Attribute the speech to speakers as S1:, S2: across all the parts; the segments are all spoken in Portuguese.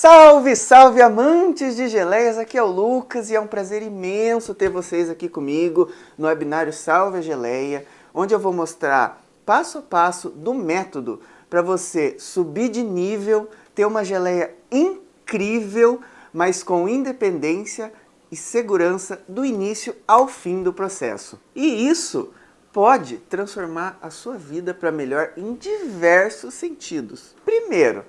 S1: Salve, salve amantes de geleias, aqui é o Lucas e é um prazer imenso ter vocês aqui comigo no webinário Salve a Geleia, onde eu vou mostrar passo a passo do método para você subir de nível, ter uma geleia incrível, mas com independência e segurança do início ao fim do processo. E isso pode transformar a sua vida para melhor em diversos sentidos. Primeiro,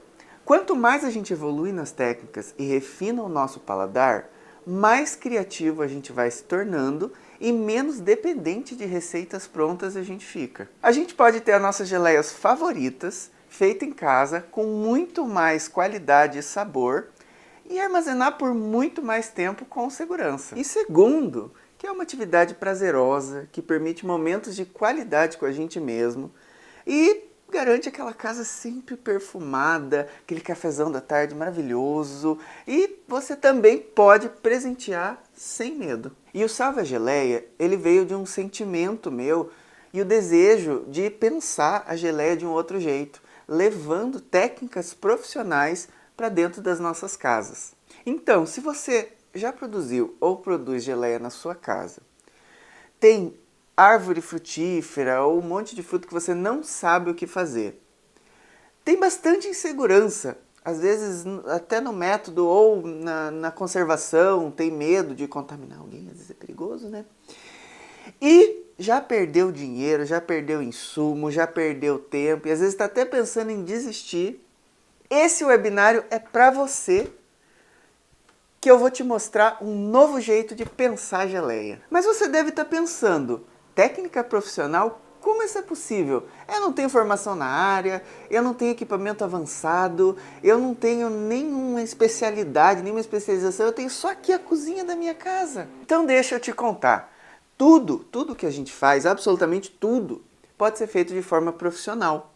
S1: quanto mais a gente evolui nas técnicas e refina o nosso paladar, mais criativo a gente vai se tornando e menos dependente de receitas prontas a gente fica. A gente pode ter as nossas geleias favoritas, feitas em casa, com muito mais qualidade e sabor, e armazenar por muito mais tempo com segurança. E segundo, que é uma atividade prazerosa, que permite momentos de qualidade com a gente mesmo e garante aquela casa sempre perfumada, aquele cafezão da tarde maravilhoso, e você também pode presentear sem medo. E o Salve a Geleia, ele veio de um sentimento meu e o desejo de pensar a geleia de um outro jeito, levando técnicas profissionais para dentro das nossas casas. Então, se você já produziu ou produz geleia na sua casa, tem árvore frutífera ou um monte de fruto que você não sabe o que fazer, tem bastante insegurança, às vezes até no método ou na conservação, tem medo de contaminar alguém, às vezes é perigoso, né? E já perdeu dinheiro, já perdeu insumo, já perdeu tempo e às vezes está até pensando em desistir. Esse webinário é para você, que eu vou te mostrar um novo jeito de pensar geleia. Mas você deve estar pensando, técnica profissional, como isso é possível? Eu não tenho formação na área, eu não tenho equipamento avançado, eu não tenho nenhuma especialidade, nenhuma especialização, eu tenho só aqui a cozinha da minha casa. Então deixa eu te contar. Tudo que a gente faz, absolutamente tudo, pode ser feito de forma profissional.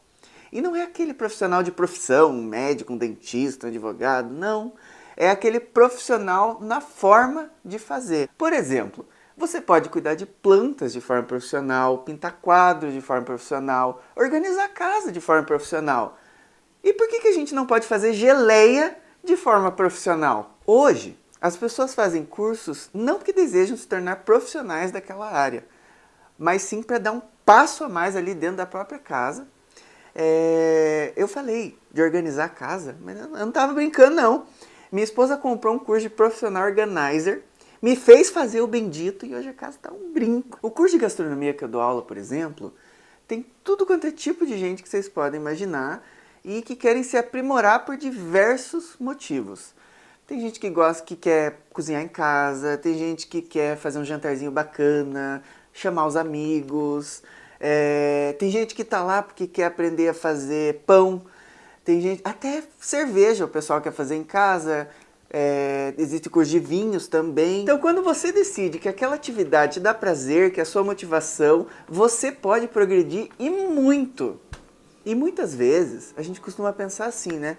S1: E não é aquele profissional de profissão, um médico, um dentista, um advogado, não. É aquele profissional na forma de fazer. Por exemplo, você pode cuidar de plantas de forma profissional, pintar quadros de forma profissional, organizar a casa de forma profissional. E por que a gente não pode fazer geleia de forma profissional? Hoje, as pessoas fazem cursos não porque desejam se tornar profissionais daquela área, mas sim para dar um passo a mais ali dentro da própria casa. Eu falei de organizar a casa, mas eu não estava brincando não. Minha esposa comprou um curso de profissional organizer, me fez fazer o bendito e hoje a casa está um brinco. O curso de gastronomia que eu dou aula, por exemplo, tem tudo quanto é tipo de gente que vocês podem imaginar e que querem se aprimorar por diversos motivos. Tem gente que gosta, que quer cozinhar em casa, tem gente que quer fazer um jantarzinho bacana, chamar os amigos, tem gente que está lá porque quer aprender a fazer pão, tem gente, até cerveja o pessoal quer fazer em casa, existe curso de vinhos também. Então quando você decide que aquela atividade te dá prazer, que é a sua motivação, você pode progredir e muito. E muitas vezes a gente costuma pensar assim, né?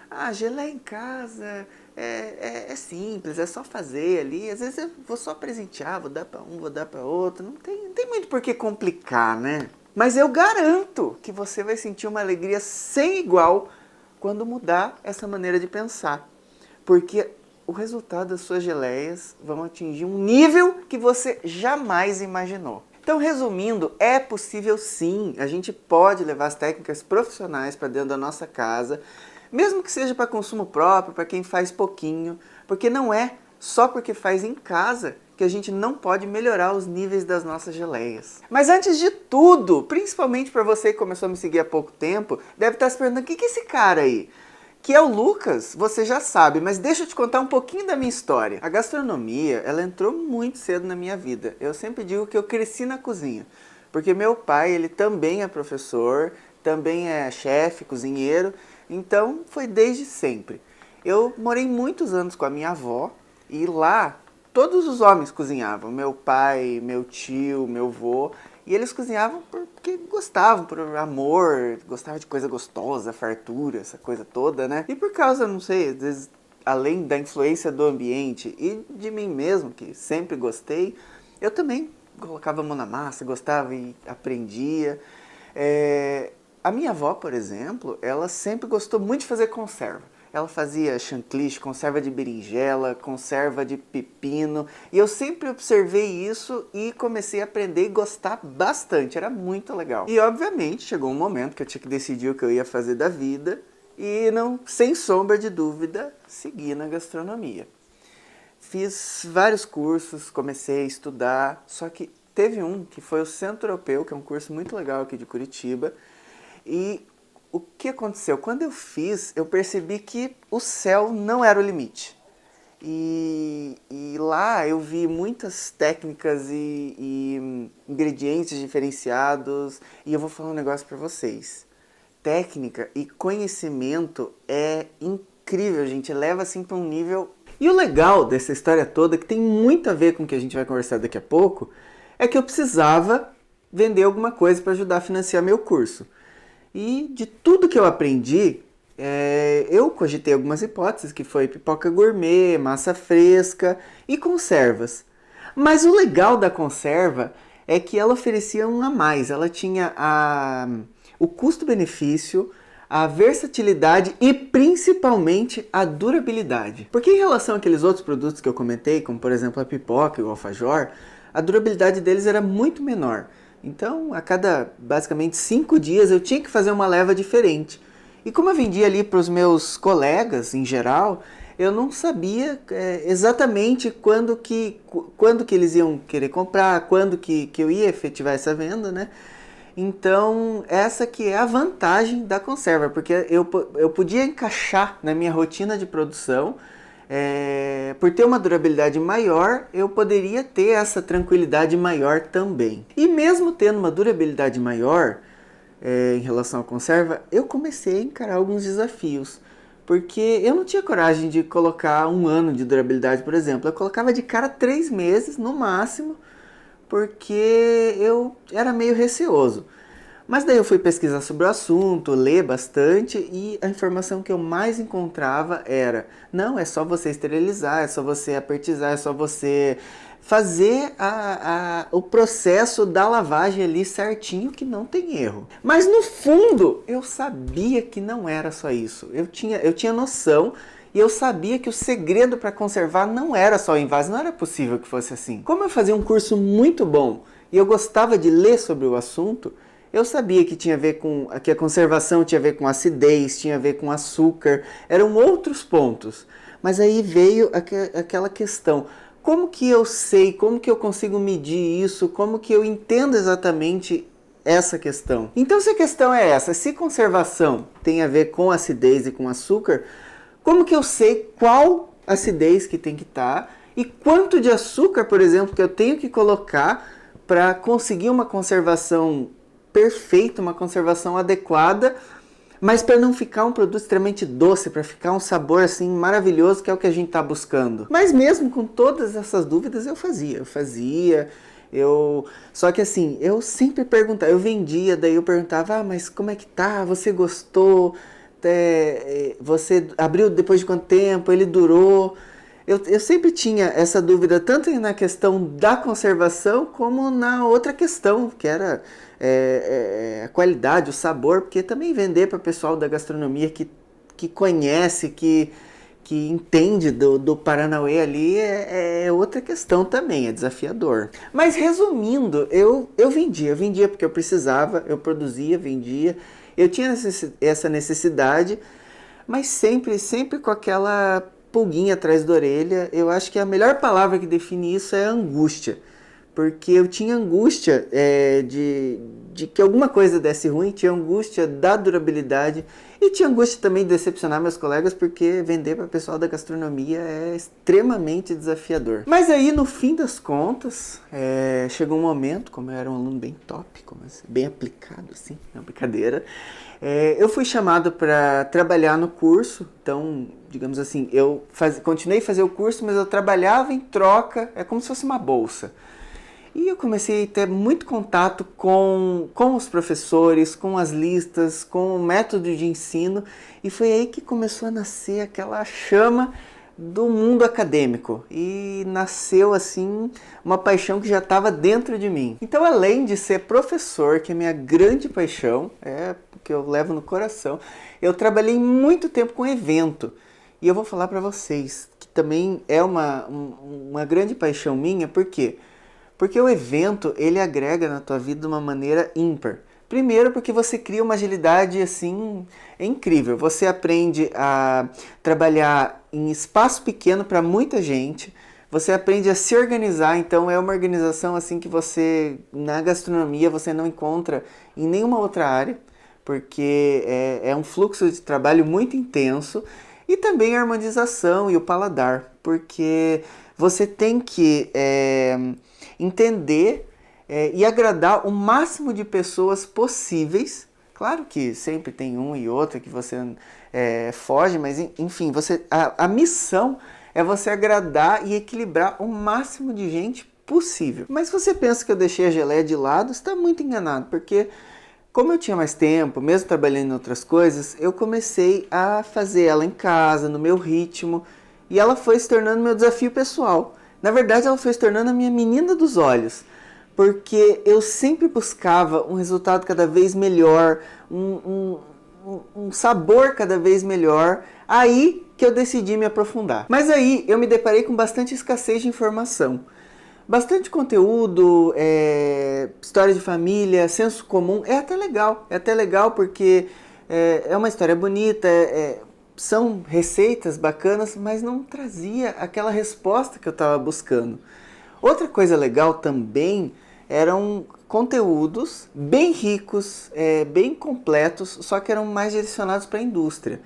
S1: Ah, geleia em casa é simples, é só fazer ali. Às vezes eu vou só presentear, vou dar para um, vou dar para outro. Não tem muito por que complicar, né? Mas eu garanto que você vai sentir uma alegria sem igual quando mudar essa maneira de pensar. Porque o resultado das suas geleias vão atingir um nível que você jamais imaginou. Então, resumindo, é possível sim, a gente pode levar as técnicas profissionais para dentro da nossa casa, mesmo que seja para consumo próprio, para quem faz pouquinho, porque não é só porque faz em casa que a gente não pode melhorar os níveis das nossas geleias. Mas antes de tudo, principalmente para você que começou a me seguir há pouco tempo, deve estar se perguntando, o que é esse cara aí? Que é o Lucas, você já sabe, mas deixa eu te contar um pouquinho da minha história. A gastronomia, ela entrou muito cedo na minha vida. Eu sempre digo que eu cresci na cozinha, porque meu pai, ele também é professor, também é chefe, cozinheiro, então foi desde sempre. Eu morei muitos anos com a minha avó e lá todos os homens cozinhavam, meu pai, meu tio, meu avô, e eles cozinhavam porque gostavam, por amor, gostavam de coisa gostosa, fartura, essa coisa toda, né? E por causa, não sei, às vezes, além da influência do ambiente e de mim mesmo, que sempre gostei, eu também colocava a mão na massa, gostava e aprendia. A minha avó, por exemplo, ela sempre gostou muito de fazer conserva. ela fazia chantilly, conserva de berinjela, conserva de pepino. E eu sempre observei isso e comecei a aprender e gostar bastante. Era muito legal. E obviamente chegou um momento que eu tinha que decidir o que eu ia fazer da vida. E não, sem sombra de dúvida, segui na gastronomia. Fiz vários cursos, comecei a estudar, só que teve um que foi o Centro Europeu, que é um curso muito legal aqui de Curitiba. E o que aconteceu? Quando eu fiz, eu percebi que o céu não era o limite. E lá eu vi muitas técnicas e ingredientes diferenciados. E eu vou falar um negócio para vocês. Técnica e conhecimento é incrível, gente. Leva assim para um nível... E o legal dessa história toda, que tem muito a ver com o que a gente vai conversar daqui a pouco, é que eu precisava vender alguma coisa para ajudar a financiar meu curso. E de tudo que eu aprendi, eu cogitei algumas hipóteses, que foi pipoca gourmet, massa fresca e conservas. Mas o legal da conserva é que ela oferecia um a mais. Ela tinha o custo-benefício, a versatilidade e principalmente a durabilidade. Porque em relação àqueles outros produtos que eu comentei, como por exemplo a pipoca e o alfajor, a durabilidade deles era muito menor. Então, a cada basicamente 5 dias eu tinha que fazer uma leva diferente. E como eu vendia ali para os meus colegas em geral, eu não sabia exatamente quando que eles iam querer comprar, quando que eu ia efetivar essa venda, né? Então, essa que é a vantagem da conserva, porque eu podia encaixar na minha rotina de produção. Por ter uma durabilidade maior, eu poderia ter essa tranquilidade maior também. E mesmo tendo uma durabilidade maior em relação à conserva, eu comecei a encarar alguns desafios. Porque eu não tinha coragem de colocar 1 ano de durabilidade, por exemplo. Eu colocava de cara 3 meses no máximo, porque eu era meio receoso. Mas daí eu fui pesquisar sobre o assunto, ler bastante, e a informação que eu mais encontrava era: não, é só você esterilizar, é só você apertizar, é só você fazer o processo da lavagem ali certinho, que não tem erro. Mas no fundo, eu sabia que não era só isso. Eu tinha noção. E eu sabia que o segredo para conservar não era só o envase, não era possível que fosse assim. Como eu fazia um curso muito bom e eu gostava de ler sobre o assunto, eu sabia que que a conservação tinha a ver com acidez, tinha a ver com açúcar, eram outros pontos. Mas aí veio aquela questão: como que eu sei, como que eu consigo medir isso, como que eu entendo exatamente essa questão? Então, se a questão é essa, se conservação tem a ver com acidez e com açúcar, como que eu sei qual acidez que tem que estar e quanto de açúcar, por exemplo, que eu tenho que colocar para conseguir uma conservação perfeita, uma conservação adequada, mas para não ficar um produto extremamente doce, para ficar um sabor assim maravilhoso, que é o que a gente está buscando. Mas mesmo com todas essas dúvidas, eu fazia. Só que assim, eu sempre perguntava, eu vendia, daí eu perguntava: mas como é que tá? Você gostou? Você abriu depois de quanto tempo? Ele durou? Eu sempre tinha essa dúvida, tanto na questão da conservação, como na outra questão, que era a qualidade, o sabor, porque também vender para o pessoal da gastronomia que conhece, que entende do Paranauê ali, é outra questão também, é desafiador. Mas resumindo, eu vendia porque eu precisava, eu produzia, vendia. Eu tinha essa necessidade, mas sempre com aquela pulguinha atrás da orelha. Eu acho que a melhor palavra que define isso é angústia. Porque eu tinha angústia de que alguma coisa desse ruim, tinha angústia da durabilidade e tinha angústia também de decepcionar meus colegas, porque vender para o pessoal da gastronomia é extremamente desafiador. Mas aí, no fim das contas, chegou um momento, como eu era um aluno bem top, bem aplicado, assim, não é brincadeira, eu fui chamado para trabalhar no curso. Então, digamos assim, eu continuei a fazer o curso, mas eu trabalhava em troca, é como se fosse uma bolsa. E eu comecei a ter muito contato com os professores, com as listas, com o método de ensino. E foi aí que começou a nascer aquela chama do mundo acadêmico e nasceu assim uma paixão que já estava dentro de mim. Então, além de ser professor, que é minha grande paixão, que eu levo no coração, eu trabalhei muito tempo com evento. E eu vou falar para vocês que também é uma grande paixão minha, por quê? Porque o evento, ele agrega na tua vida de uma maneira ímpar. Primeiro porque você cria uma agilidade assim, é incrível. Você aprende a trabalhar em espaço pequeno para muita gente. Você aprende a se organizar, então é uma organização assim que você, na gastronomia, você não encontra em nenhuma outra área, porque é um fluxo de trabalho muito intenso. E também a harmonização e o paladar, porque você tem que entender e agradar o máximo de pessoas possíveis. Claro que sempre tem um e outro que você foge, mas enfim, a missão é você agradar e equilibrar o máximo de gente possível. Mas se você pensa que eu deixei a geleia de lado, você está muito enganado, porque como eu tinha mais tempo, mesmo trabalhando em outras coisas, eu comecei a fazer ela em casa, no meu ritmo, e ela foi se tornando meu desafio pessoal. Na verdade, ela foi se tornando a minha menina dos olhos, porque eu sempre buscava um resultado cada vez melhor, um sabor cada vez melhor, aí que eu decidi me aprofundar. Mas aí eu me deparei com bastante escassez de informação. Bastante conteúdo, história de família, senso comum, é até legal porque é uma história bonita, são receitas bacanas, mas não trazia aquela resposta que eu estava buscando. Outra coisa legal também eram conteúdos bem ricos, bem completos, só que eram mais direcionados para a indústria.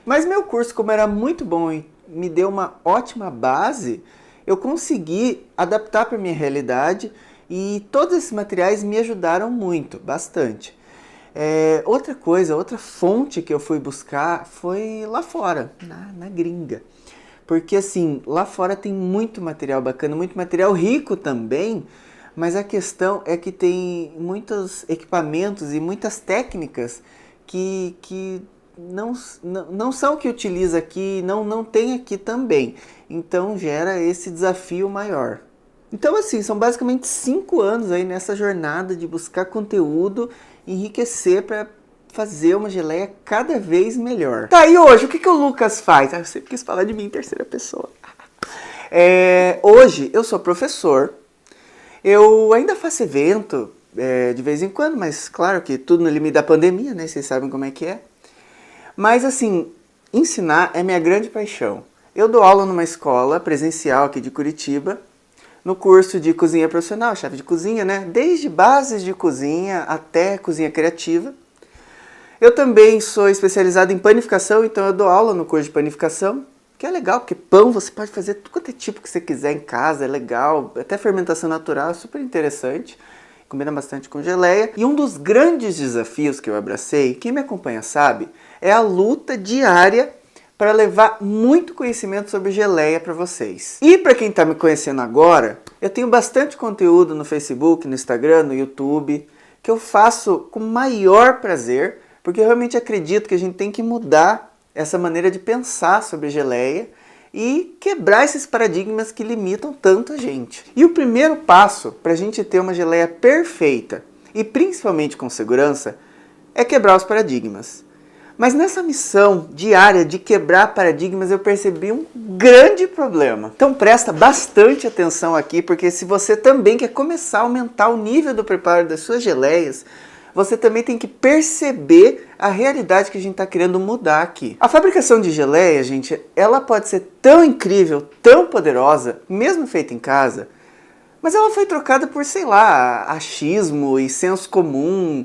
S1: Mas meu curso, como era muito bom e me deu uma ótima base, eu consegui adaptar para a minha realidade e todos esses materiais me ajudaram muito, bastante. Outra fonte que eu fui buscar foi lá fora, na gringa. Porque assim, lá fora tem muito material bacana, muito material rico também, mas a questão é que tem muitos equipamentos e muitas técnicas que não são o que utiliza aqui, não tem aqui também. Então gera esse desafio maior. Então assim, são basicamente 5 anos aí nessa jornada de buscar conteúdo, enriquecer para fazer uma geleia cada vez melhor. Tá, e hoje, o que o Lucas faz? Eu sempre quis falar de mim em terceira pessoa. Hoje eu sou professor, eu ainda faço evento de vez em quando, mas claro que tudo no limite da pandemia, né? Vocês sabem como é que é. Mas assim, ensinar é minha grande paixão. Eu dou aula numa escola presencial aqui de Curitiba, no curso de cozinha profissional, chefe de cozinha, né? Desde bases de cozinha até cozinha criativa. Eu também sou especializado em panificação, então eu dou aula no curso de panificação, que é legal, porque pão você pode fazer tudo quanto é tipo que você quiser em casa, é legal, até fermentação natural, é super interessante, combina bastante com geleia. E um dos grandes desafios que eu abracei, quem me acompanha sabe, é a luta diária para levar muito conhecimento sobre geleia para vocês. E para quem está me conhecendo agora, eu tenho bastante conteúdo no Facebook, no Instagram, no YouTube, que eu faço com maior prazer, porque eu realmente acredito que a gente tem que mudar essa maneira de pensar sobre geleia e quebrar esses paradigmas que limitam tanto a gente. E o primeiro passo para a gente ter uma geleia perfeita e principalmente com segurança é quebrar os paradigmas. Mas nessa missão diária de quebrar paradigmas eu percebi um grande problema. Então presta bastante atenção aqui, porque se você também quer começar a aumentar o nível do preparo das suas geleias, você também tem que perceber a realidade que a gente está querendo mudar aqui. A fabricação de geleia, gente, ela pode ser tão incrível, tão poderosa, mesmo feita em casa, mas ela foi trocada por, sei lá, achismo e senso comum,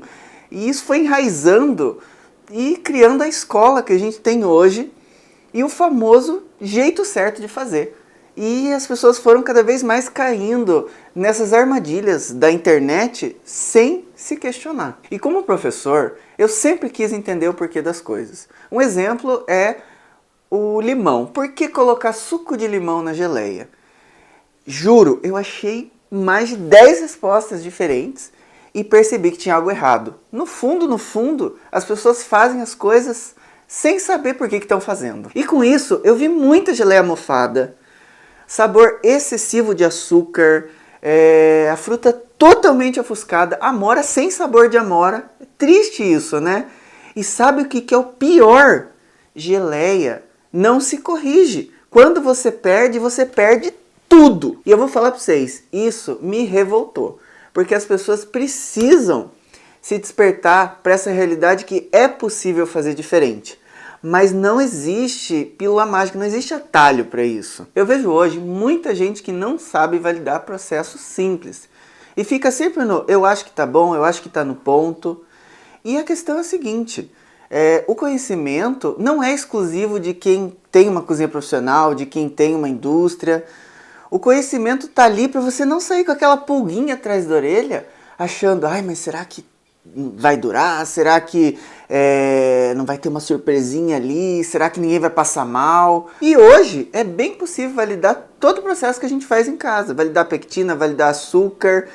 S1: e isso foi enraizando e criando a escola que a gente tem hoje e o famoso jeito certo de fazer. E as pessoas foram cada vez mais caindo nessas armadilhas da internet sem se questionar. E como professor, eu sempre quis entender o porquê das coisas. Um exemplo é o limão. Por que colocar suco de limão na geleia? Juro, eu achei mais de 10 respostas diferentes e percebi que tinha algo errado. No fundo, as pessoas fazem as coisas sem saber por que estão fazendo. E com isso, eu vi muita geleia mofada, sabor excessivo de açúcar, a fruta totalmente ofuscada, amora sem sabor de amora. É triste isso, né? E sabe o que é o pior? Geleia não se corrige. Quando você perde tudo. E eu vou falar para vocês, isso me revoltou. Porque as pessoas precisam se despertar para essa realidade que é possível fazer diferente. Mas não existe pílula mágica, não existe atalho para isso. Eu vejo hoje muita gente que não sabe validar processos simples. E fica sempre no, eu acho que tá bom, eu acho que tá no ponto. E a questão é a seguinte, o conhecimento não é exclusivo de quem tem uma cozinha profissional, de quem tem uma indústria. O conhecimento tá ali para você não sair com aquela pulguinha atrás da orelha, achando, ai, mas será que vai durar? Será que não vai ter uma surpresinha ali? Será que ninguém vai passar mal? E hoje é bem possível validar todo o processo que a gente faz em casa. Validar pectina, validar açúcar.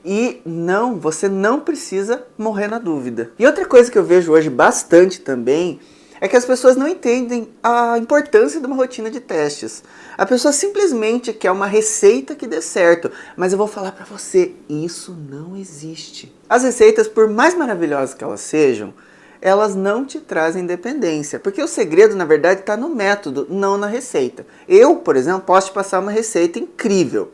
S1: E não, você não precisa morrer na dúvida. E outra coisa que eu vejo hoje bastante também é que as pessoas não entendem a importância de uma rotina de testes. A pessoa simplesmente quer uma receita que dê certo, mas eu vou falar para você, isso não existe. As receitas, por mais maravilhosas que elas sejam, elas não te trazem independência, porque o segredo, na verdade, está no método, não na receita. Eu, por exemplo, posso te passar uma receita incrível,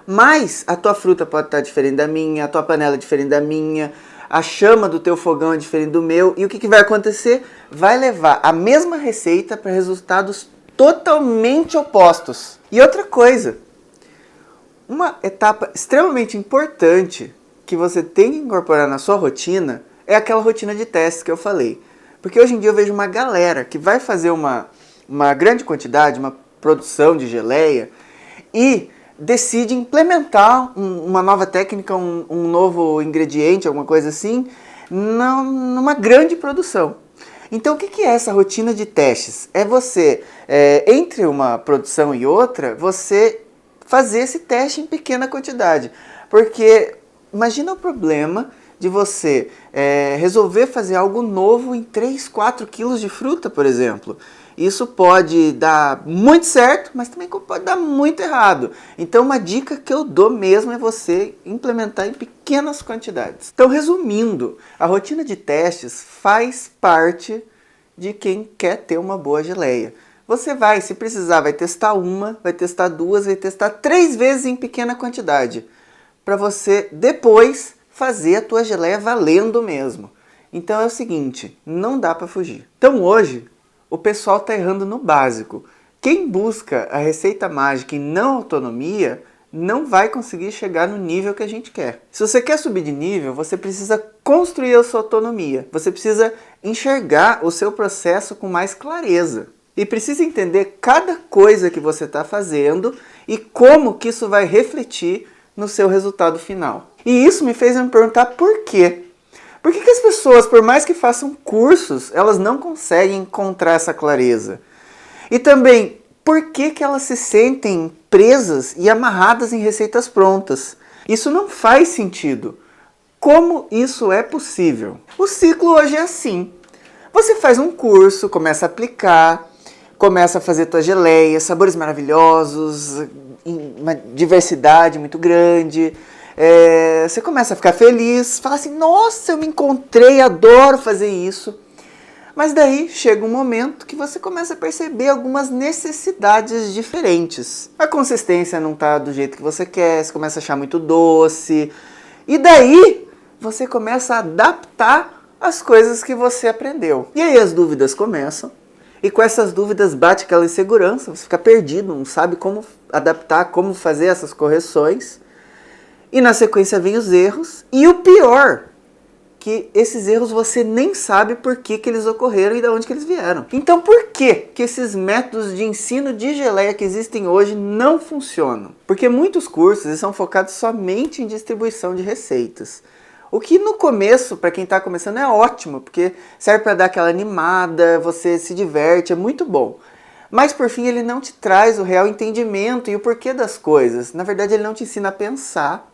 S1: mas a tua fruta pode estar diferente da minha, a tua panela é diferente da minha, a chama do teu fogão é diferente do meu, e o que vai acontecer? Vai levar a mesma receita para resultados totalmente opostos. E outra coisa, uma etapa extremamente importante que você tem que incorporar na sua rotina é aquela rotina de testes que eu falei. Porque hoje em dia eu vejo uma galera que vai fazer uma grande quantidade, uma produção de geleia e decide implementar uma nova técnica, um novo ingrediente, alguma coisa assim, numa grande produção. Então o que é essa rotina de testes? É você, entre uma produção e outra, você fazer esse teste em pequena quantidade. Porque imagina o problema de você resolver fazer algo novo em 3, 4 quilos de fruta, por exemplo. Isso pode dar muito certo, mas também pode dar muito errado. Então uma dica que eu dou mesmo é você implementar em pequenas quantidades. Então resumindo, a rotina de testes faz parte de quem quer ter uma boa geleia. Você vai, se precisar, vai testar uma, vai testar duas, vai testar 3 vezes em pequena quantidade. Para você depois fazer a tua geleia valendo mesmo. Então é o seguinte, não dá para fugir. Então hoje o pessoal está errando no básico. Quem busca a receita mágica e não autonomia, não vai conseguir chegar no nível que a gente quer. Se você quer subir de nível, você precisa construir a sua autonomia. Você precisa enxergar o seu processo com mais clareza. E precisa entender cada coisa que você está fazendo e como que isso vai refletir no seu resultado final. E isso me fez me perguntar por quê. Por que as pessoas, por mais que façam cursos, elas não conseguem encontrar essa clareza? E também, por que elas se sentem presas e amarradas em receitas prontas? Isso não faz sentido. Como isso é possível? O ciclo hoje é assim. Você faz um curso, começa a aplicar, começa a fazer tua geleia, sabores maravilhosos, uma diversidade muito grande. Você começa a ficar feliz, fala assim, nossa, eu me encontrei, adoro fazer isso. Mas daí chega um momento que você começa a perceber algumas necessidades diferentes. A consistência não está do jeito que você quer, você começa a achar muito doce. E daí você começa a adaptar as coisas que você aprendeu. E aí as dúvidas começam. E com essas dúvidas bate aquela insegurança, você fica perdido, não sabe como adaptar, como fazer essas correções. E na sequência vem os erros. E o pior, que esses erros você nem sabe por que eles ocorreram e de onde que eles vieram. Então por que esses métodos de ensino de geleia que existem hoje não funcionam? Porque muitos cursos são focados somente em distribuição de receitas. O que no começo, para quem está começando, é ótimo, porque serve para dar aquela animada, você se diverte, é muito bom. Mas por fim ele não te traz o real entendimento e o porquê das coisas. Na verdade ele não te ensina a pensar.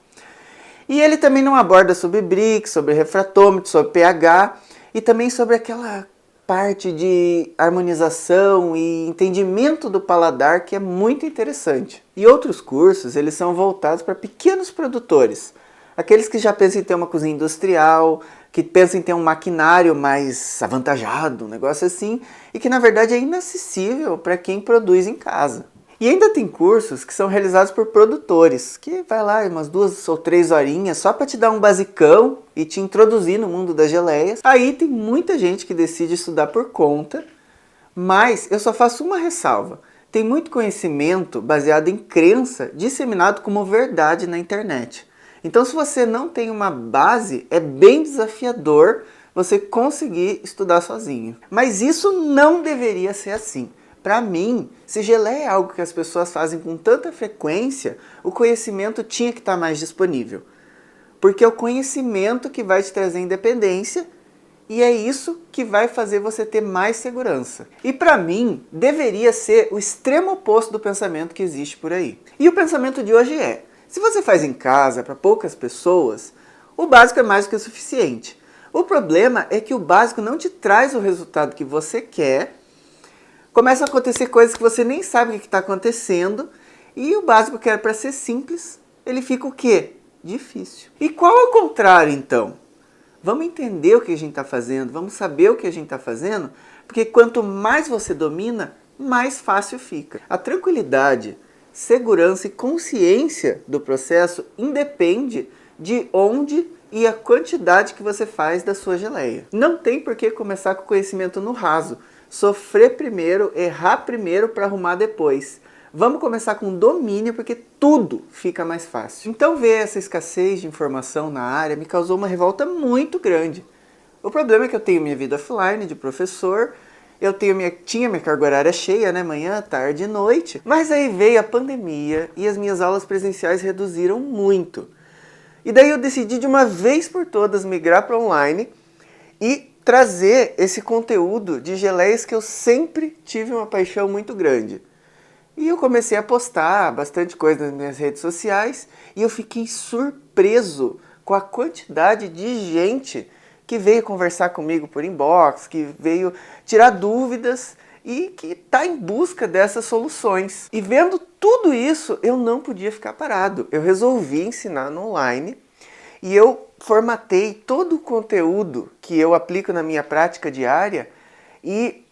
S1: E ele também não aborda sobre Brix, sobre refratômetro, sobre pH e também sobre aquela parte de harmonização e entendimento do paladar que é muito interessante. E outros cursos, eles são voltados para pequenos produtores, aqueles que já pensam em ter uma cozinha industrial, que pensam em ter um maquinário mais avantajado, um negócio assim, e que na verdade é inacessível para quem produz em casa. E ainda tem cursos que são realizados por produtores, que vai lá umas 2 ou 3 horinhas só para te dar um basicão e te introduzir no mundo das geleias. Aí tem muita gente que decide estudar por conta, mas eu só faço uma ressalva. Tem muito conhecimento baseado em crença disseminado como verdade na internet. Então, se você não tem uma base, é bem desafiador você conseguir estudar sozinho. Mas isso não deveria ser assim. Para mim, se geleia é algo que as pessoas fazem com tanta frequência, o conhecimento tinha que estar mais disponível. Porque é o conhecimento que vai te trazer independência e é isso que vai fazer você ter mais segurança. E para mim, deveria ser o extremo oposto do pensamento que existe por aí. E o pensamento de hoje é: se você faz em casa para poucas pessoas, o básico é mais do que o suficiente. O problema é que o básico não te traz o resultado que você quer. Começam a acontecer coisas que você nem sabe o que está acontecendo. E o básico que era para ser simples, ele fica o quê? Difícil. E qual é o contrário, então? Vamos entender o que a gente está fazendo, vamos saber o que a gente está fazendo, porque quanto mais você domina, mais fácil fica. A tranquilidade, segurança e consciência do processo independe de onde e a quantidade que você faz da sua geleia. Não tem por que começar com conhecimento no raso. Sofrer primeiro, errar primeiro para arrumar depois. Vamos começar com domínio porque tudo fica mais fácil. Então ver essa escassez de informação na área me causou uma revolta muito grande. O problema é que eu tenho minha vida offline de professor, tinha minha carga horária cheia, né, manhã, tarde e noite, mas aí veio a pandemia e as minhas aulas presenciais reduziram muito. E daí eu decidi de uma vez por todas migrar para online e trazer esse conteúdo de geleias que eu sempre tive uma paixão muito grande. E eu comecei a postar bastante coisa nas minhas redes sociais e eu fiquei surpreso com a quantidade de gente que veio conversar comigo por inbox, que veio tirar dúvidas e que está em busca dessas soluções. E vendo tudo isso, eu não podia ficar parado. Eu resolvi ensinar no online e eu formatei todo o conteúdo que eu aplico na minha prática diária e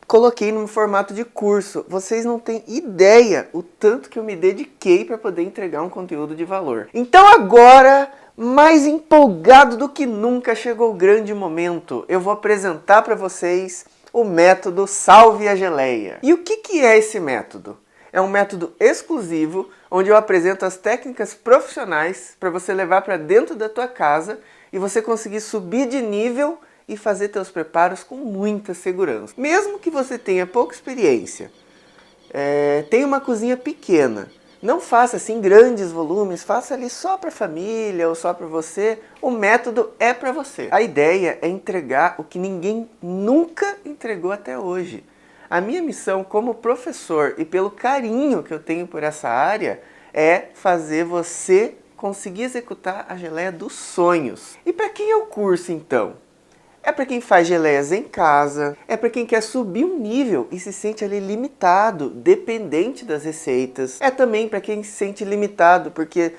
S1: coloquei no formato de curso. Vocês não têm ideia o tanto que eu me dediquei para poder entregar um conteúdo de valor. Então agora, mais empolgado do que nunca, chegou o grande momento. Eu vou apresentar para vocês o método Salve a Geleia. E o que é esse método? É um método exclusivo, onde eu apresento as técnicas profissionais para você levar para dentro da tua casa e você conseguir subir de nível e fazer teus preparos com muita segurança. Mesmo que você tenha pouca experiência, tenha uma cozinha pequena, não faça assim grandes volumes, faça ali só para a família ou só para você, o método é para você. A ideia é entregar o que ninguém nunca entregou até hoje. A minha missão como professor e pelo carinho que eu tenho por essa área é fazer você conseguir executar a geleia dos sonhos. E para quem é o curso então? É para quem faz geleias em casa, é para quem quer subir um nível e se sente ali limitado, dependente das receitas. É também para quem se sente limitado porque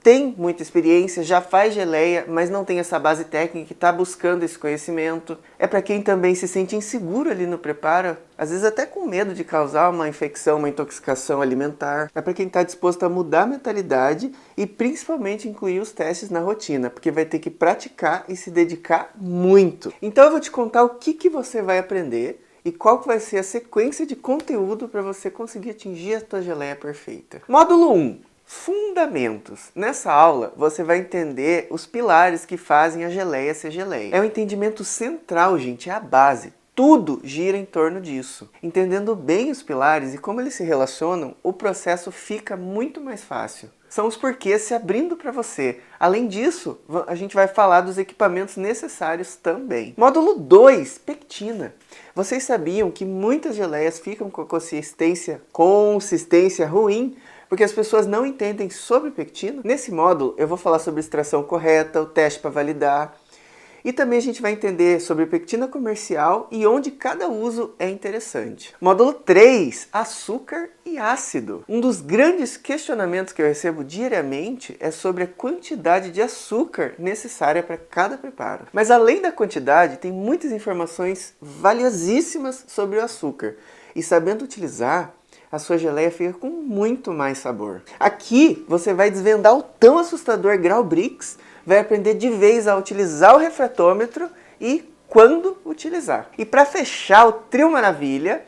S1: tem muita experiência, já faz geleia, mas não tem essa base técnica e está buscando esse conhecimento. É para quem também se sente inseguro ali no preparo, às vezes até com medo de causar uma infecção, uma intoxicação alimentar. É para quem está disposto a mudar a mentalidade e principalmente incluir os testes na rotina, porque vai ter que praticar e se dedicar muito. Então eu vou te contar o que você vai aprender e qual que vai ser a sequência de conteúdo para você conseguir atingir a tua geleia perfeita. Módulo 1. Fundamentos. Nessa aula, você vai entender os pilares que fazem a geleia ser geleia. É um entendimento central, gente, é a base. Tudo gira em torno disso. Entendendo bem os pilares e como eles se relacionam, o processo fica muito mais fácil. São os porquês se abrindo para você. Além disso, a gente vai falar dos equipamentos necessários também. Módulo 2, pectina. Vocês sabiam que muitas geleias ficam com a consistência ruim porque as pessoas não entendem sobre pectina? Nesse módulo eu vou falar sobre extração correta, o teste para validar. E também a gente vai entender sobre pectina comercial e onde cada uso é interessante. Módulo 3, açúcar e ácido. Um dos grandes questionamentos que eu recebo diariamente é sobre a quantidade de açúcar necessária para cada preparo. Mas além da quantidade, tem muitas informações valiosíssimas sobre o açúcar. E sabendo utilizar, a sua geleia fica com muito mais sabor. Aqui você vai desvendar o tão assustador grau Brix, vai aprender de vez a utilizar o refratômetro e quando utilizar. E para fechar o trio maravilha,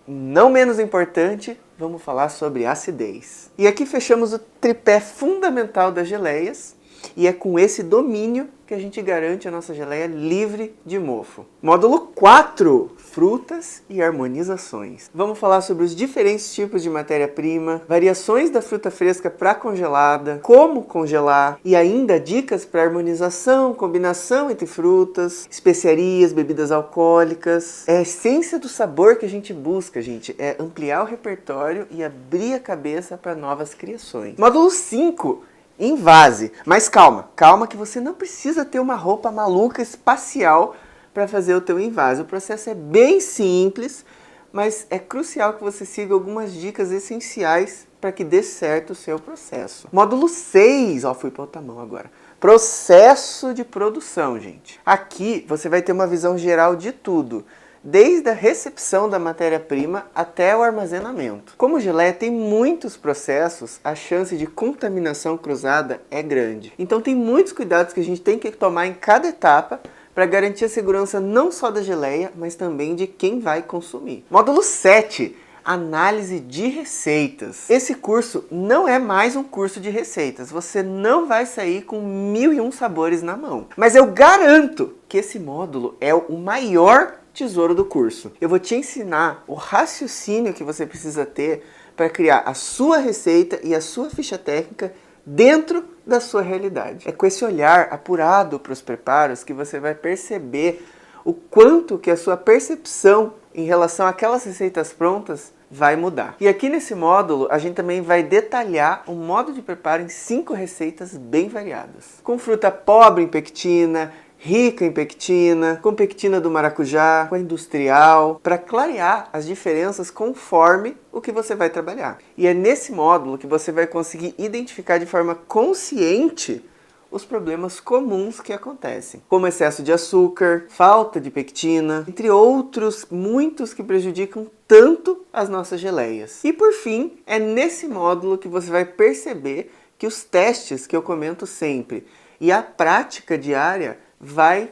S1: não menos importante, vamos falar sobre acidez. E aqui fechamos o tripé fundamental das geleias, e é com esse domínio que a gente garante a nossa geleia livre de mofo. Módulo 4, frutas e harmonizações. Vamos falar sobre os diferentes tipos de matéria-prima, variações da fruta fresca para congelada, como congelar e ainda dicas para harmonização, combinação entre frutas, especiarias, bebidas alcoólicas. É a essência do sabor que a gente busca, gente, é ampliar o repertório e abrir a cabeça para novas criações. Módulo 5, invase. Mas calma que você não precisa ter uma roupa maluca espacial para fazer o teu invase. O processo é bem simples, mas é crucial que você siga algumas dicas essenciais para que dê certo o seu processo. Módulo 6, fui para outra mão agora. Processo de produção, gente. Aqui você vai ter uma visão geral de tudo, desde a recepção da matéria-prima até o armazenamento. Como geleia tem muitos processos, a chance de contaminação cruzada é grande. Então tem muitos cuidados que a gente tem que tomar em cada etapa para garantir a segurança não só da geleia, mas também de quem vai consumir. Módulo 7. Análise de receitas. Esse curso não é mais um curso de receitas. Você não vai sair com 1001 sabores na mão. Mas eu garanto que esse módulo é o maior tesouro do curso. Eu vou te ensinar o raciocínio que você precisa ter para criar a sua receita e a sua ficha técnica dentro da sua realidade. É com esse olhar apurado para os preparos que você vai perceber o quanto que a sua percepção em relação àquelas receitas prontas vai mudar. E aqui nesse módulo a gente também vai detalhar o modo de preparo em 5 receitas bem variadas. Com fruta pobre em pectina, rica em pectina, com pectina do maracujá, com a industrial, para clarear as diferenças conforme o que você vai trabalhar. E é nesse módulo que você vai conseguir identificar de forma consciente os problemas comuns que acontecem, como excesso de açúcar, falta de pectina, entre outros muitos que prejudicam tanto as nossas geleias. E por fim, é nesse módulo que você vai perceber que os testes que eu comento sempre e a prática diária vai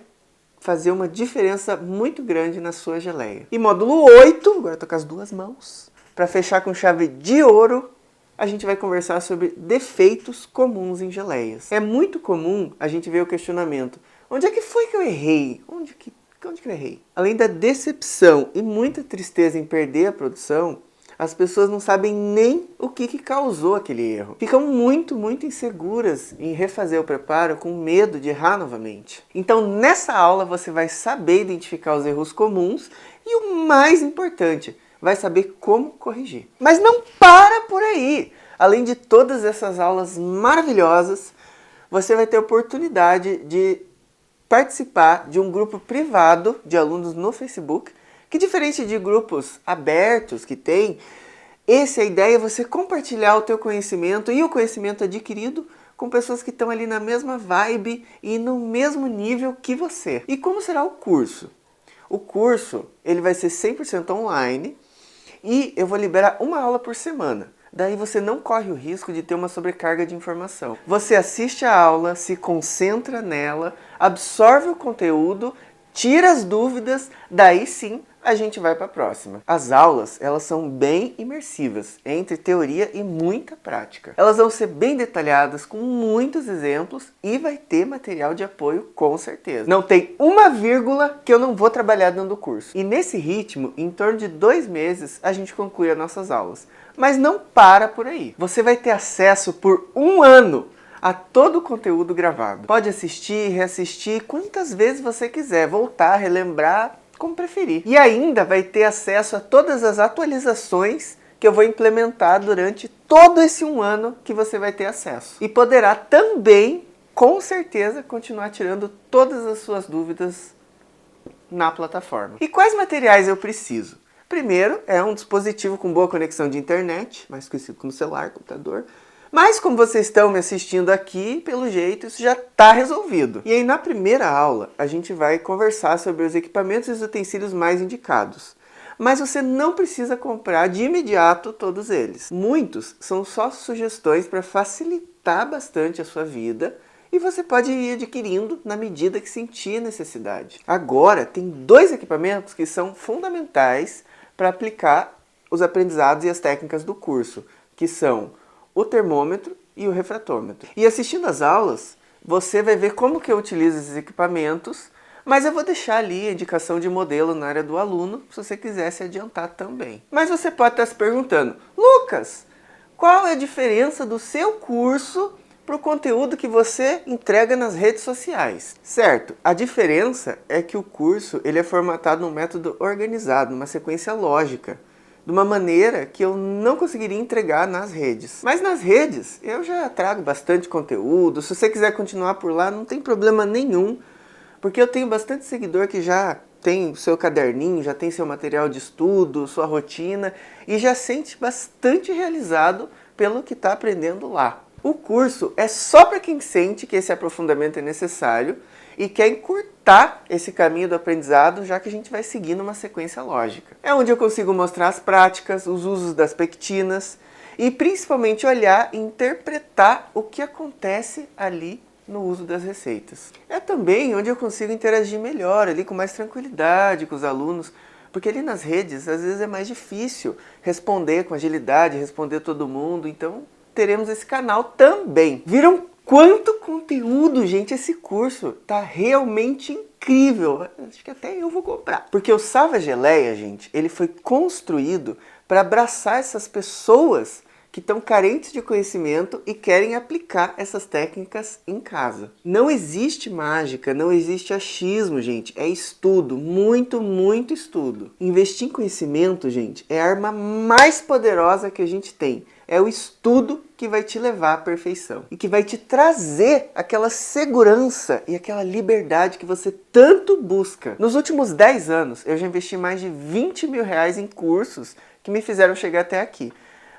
S1: fazer uma diferença muito grande na sua geleia. E módulo 8, agora eu tô com as duas mãos, para fechar com chave de ouro, a gente vai conversar sobre defeitos comuns em geleias. É muito comum a gente ver o questionamento: onde é que foi que eu errei? Onde que eu errei? Além da decepção e muita tristeza em perder a produção, as pessoas não sabem nem o que causou aquele erro. Ficam muito inseguras em refazer o preparo com medo de errar novamente. Então nessa aula você vai saber identificar os erros comuns e o mais importante, vai saber como corrigir. Mas não para por aí! Além de todas essas aulas maravilhosas, você vai ter a oportunidade de participar de um grupo privado de alunos no Facebook, que diferente de grupos abertos que tem, a ideia é você compartilhar o teu conhecimento e o conhecimento adquirido com pessoas que estão ali na mesma vibe e no mesmo nível que você. E como será o curso? O curso ele vai ser 100% online e eu vou liberar uma aula por semana. Daí você não corre o risco de ter uma sobrecarga de informação. Você assiste a aula, se concentra nela, absorve o conteúdo, tira as dúvidas, daí sim a gente vai para a próxima. As aulas, elas são bem imersivas, entre teoria e muita prática. Elas vão ser bem detalhadas, com muitos exemplos e vai ter material de apoio com certeza. Não tem uma vírgula que eu não vou trabalhar dentro do curso. E nesse ritmo, em torno de 2 meses, a gente conclui as nossas aulas. Mas não para por aí. Você vai ter acesso por 1 ano a todo o conteúdo gravado. Pode assistir, reassistir quantas vezes você quiser, voltar, relembrar, como preferir. E ainda vai ter acesso a todas as atualizações que eu vou implementar durante todo esse 1 ano que você vai ter acesso. E poderá também com certeza continuar tirando todas as suas dúvidas na plataforma. E quais materiais eu preciso? Primeiro, é um dispositivo com boa conexão de internet, mais conhecido como celular, computador. Mas como vocês estão me assistindo aqui, pelo jeito isso já está resolvido. E aí na primeira aula a gente vai conversar sobre os equipamentos e os utensílios mais indicados. Mas você não precisa comprar de imediato todos eles. Muitos são só sugestões para facilitar bastante a sua vida e você pode ir adquirindo na medida que sentir necessidade. Agora, tem 2 equipamentos que são fundamentais para aplicar os aprendizados e as técnicas do curso, que são o termômetro e o refratômetro. E assistindo às aulas, você vai ver como que eu utilizo esses equipamentos, mas eu vou deixar ali a indicação de modelo na área do aluno, se você quiser se adiantar também. Mas você pode estar se perguntando, Lucas, qual é a diferença do seu curso para o conteúdo que você entrega nas redes sociais? Certo, a diferença é que o curso ele é formatado num método organizado, numa sequência lógica, de uma maneira que eu não conseguiria entregar nas redes. Mas nas redes eu já trago bastante conteúdo, se você quiser continuar por lá não tem problema nenhum, porque eu tenho bastante seguidor que já tem o seu caderninho, já tem seu material de estudo, sua rotina e já sente bastante realizado pelo que está aprendendo lá. O curso é só para quem sente que esse aprofundamento é necessário e quer encurtar esse caminho do aprendizado, já que a gente vai seguir numa sequência lógica. É onde eu consigo mostrar as práticas, os usos das pectinas e principalmente olhar e interpretar o que acontece ali no uso das receitas. É também onde eu consigo interagir melhor, ali com mais tranquilidade com os alunos, porque ali nas redes às vezes é mais difícil responder com agilidade, responder todo mundo, então teremos esse canal também. Viram quanto conteúdo, gente, esse curso tá realmente incrível. Acho que até eu vou comprar. Porque o Salve a Geleia, gente, ele foi construído para abraçar essas pessoas que estão carentes de conhecimento e querem aplicar essas técnicas em casa. Não existe mágica, não existe achismo, gente. É estudo, muito, muito estudo. Investir em conhecimento, gente, é a arma mais poderosa que a gente tem. É o estudo que vai te levar à perfeição e que vai te trazer aquela segurança e aquela liberdade que você tanto busca. Nos últimos 10 anos, eu já investi mais de 20 mil reais em cursos que me fizeram chegar até aqui.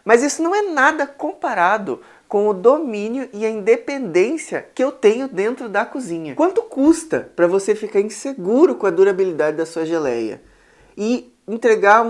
S1: Mas isso não é nada comparado com o domínio e a independência que eu tenho dentro da cozinha. Quanto custa para você ficar inseguro com a durabilidade da sua geleia? E entregar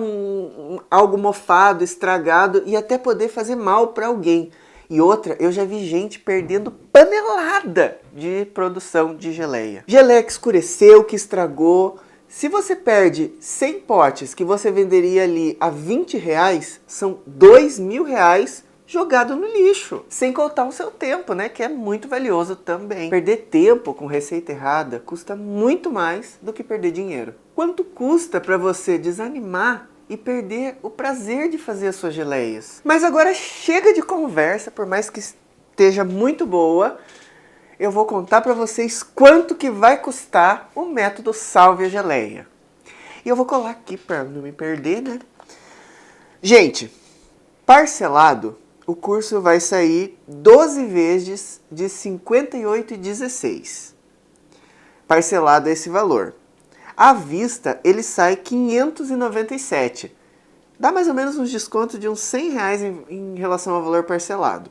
S1: algo mofado, estragado e até poder fazer mal para alguém. E outra, eu já vi gente perdendo panelada de produção de geleia. Geleia que escureceu, que estragou. Se você perde 100 potes que você venderia ali a 20 reais, são 2 mil reais jogado no lixo. Sem contar o seu tempo, né? Que é muito valioso também. Perder tempo com receita errada custa muito mais do que perder dinheiro. Quanto custa para você desanimar e perder o prazer de fazer as suas geleias? Mas agora chega de conversa, por mais que esteja muito boa. Eu vou contar para vocês quanto que vai custar o método Salve a Geleia. E eu vou colar aqui para não me perder, né? Gente, parcelado, o curso vai sair 12 vezes de R$ 58,16. Parcelado esse valor. À vista, ele sai R$ 597. Dá mais ou menos um desconto de uns R$ 100 reais em relação ao valor parcelado.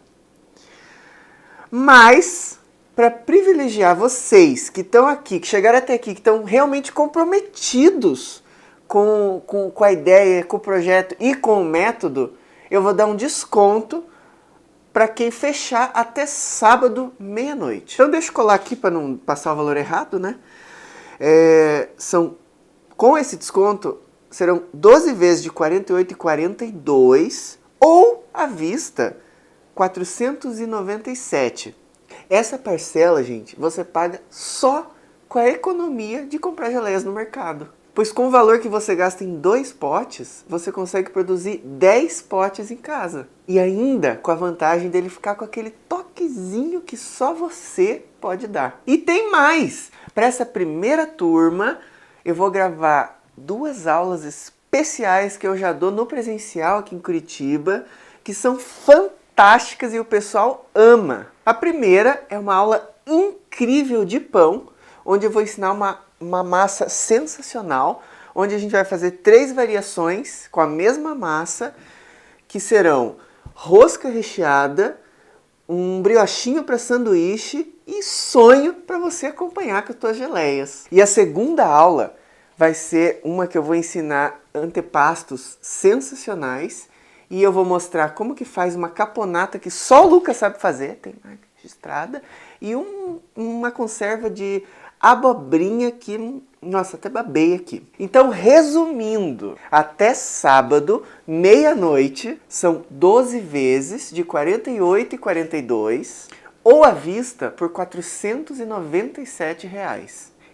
S1: Mas, para privilegiar vocês que estão aqui, que chegaram até aqui, que estão realmente comprometidos com a ideia, com o projeto e com o método, eu vou dar um desconto para quem fechar até sábado, meia-noite. Então deixa eu colar aqui para não passar o valor errado, né? Com esse desconto, serão 12 vezes de R$ 48,42 ou à vista, R$ 497. Essa parcela, gente, você paga só com a economia de comprar geleias no mercado. Pois com o valor que você gasta em 2 potes, você consegue produzir 10 potes em casa. E ainda com a vantagem dele ficar com aquele toquezinho que só você pode dar. E tem mais! Para essa primeira turma, eu vou gravar 2 aulas especiais que eu já dou no presencial aqui em Curitiba, que são fantásticas e o pessoal ama. A primeira é uma aula incrível de pão, onde eu vou ensinar uma massa sensacional, onde a gente vai fazer 3 variações com a mesma massa, que serão rosca recheada, um briochinho para sanduíche e sonho para você acompanhar com as tuas geleias. E a segunda aula vai ser uma que eu vou ensinar antepastos sensacionais e eu vou mostrar como que faz uma caponata que só o Lucas sabe fazer, tem marca registrada, e uma conserva de abobrinha que, nossa, até babei aqui. Então, resumindo, até sábado, meia-noite, são 12 vezes de R$ 48,42 ou à vista por R$ 497.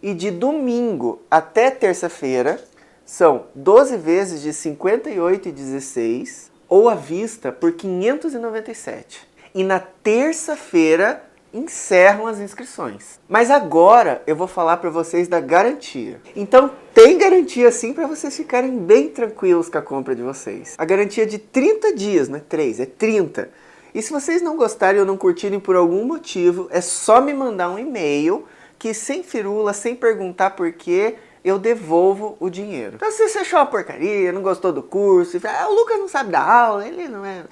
S1: E de domingo até terça-feira, são 12 vezes de R$ 58,16 ou à vista por R$ 597. E na terça-feira encerram as inscrições. Mas agora eu vou falar para vocês da garantia. Então tem garantia sim para vocês ficarem bem tranquilos com a compra de vocês. A garantia de 30 dias, não é 3, é 30. E se vocês não gostarem ou não curtirem por algum motivo, é só me mandar um e-mail que sem firula, sem perguntar por quê, eu devolvo o dinheiro. Então se você achou uma porcaria, não gostou do curso, o Lucas não sabe dar aula, ele não é...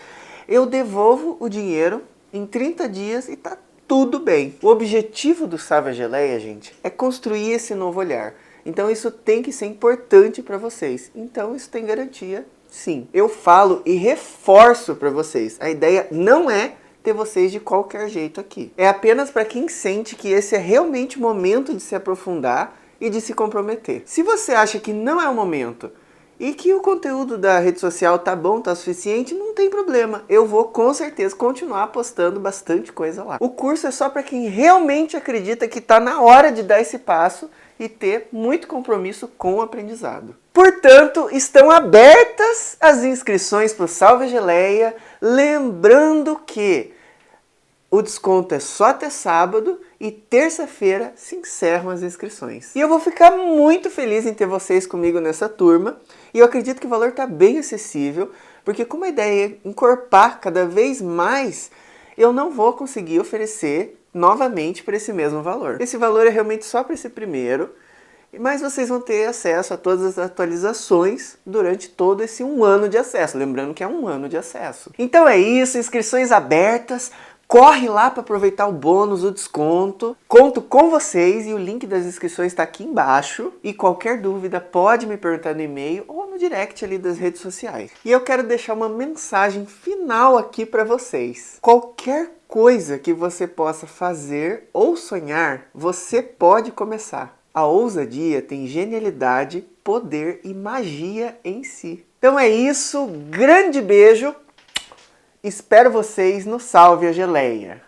S1: Eu devolvo o dinheiro em 30 dias e tá tudo bem. O objetivo do Salve a Geleia, gente, é construir esse novo olhar. Então isso tem que ser importante para vocês. Então isso tem garantia, sim. Eu falo e reforço para vocês. A ideia não é ter vocês de qualquer jeito aqui. É apenas para quem sente que esse é realmente o momento de se aprofundar e de se comprometer. Se você acha que não é o momento e que o conteúdo da rede social tá bom, tá suficiente, não tem problema. Eu vou com certeza continuar postando bastante coisa lá. O curso é só para quem realmente acredita que tá na hora de dar esse passo e ter muito compromisso com o aprendizado. Portanto, estão abertas as inscrições para o Salve a Geleia, lembrando que o desconto é só até sábado e terça-feira se encerram as inscrições. E eu vou ficar muito feliz em ter vocês comigo nessa turma. E eu acredito que o valor está bem acessível, porque como a ideia é encorpar cada vez mais, eu não vou conseguir oferecer novamente por esse mesmo valor. Esse valor é realmente só para esse primeiro, mas vocês vão ter acesso a todas as atualizações durante todo esse 1 ano de acesso. Lembrando que é 1 ano de acesso. Então é isso, inscrições abertas. Corre lá para aproveitar o bônus, o desconto. Conto com vocês e o link das inscrições está aqui embaixo. E qualquer dúvida pode me perguntar no e-mail ou no direct ali das redes sociais. E eu quero deixar uma mensagem final aqui para vocês. Qualquer coisa que você possa fazer ou sonhar, você pode começar. A ousadia tem genialidade, poder e magia em si. Então é isso, grande beijo. Espero vocês no Salve a Geleia.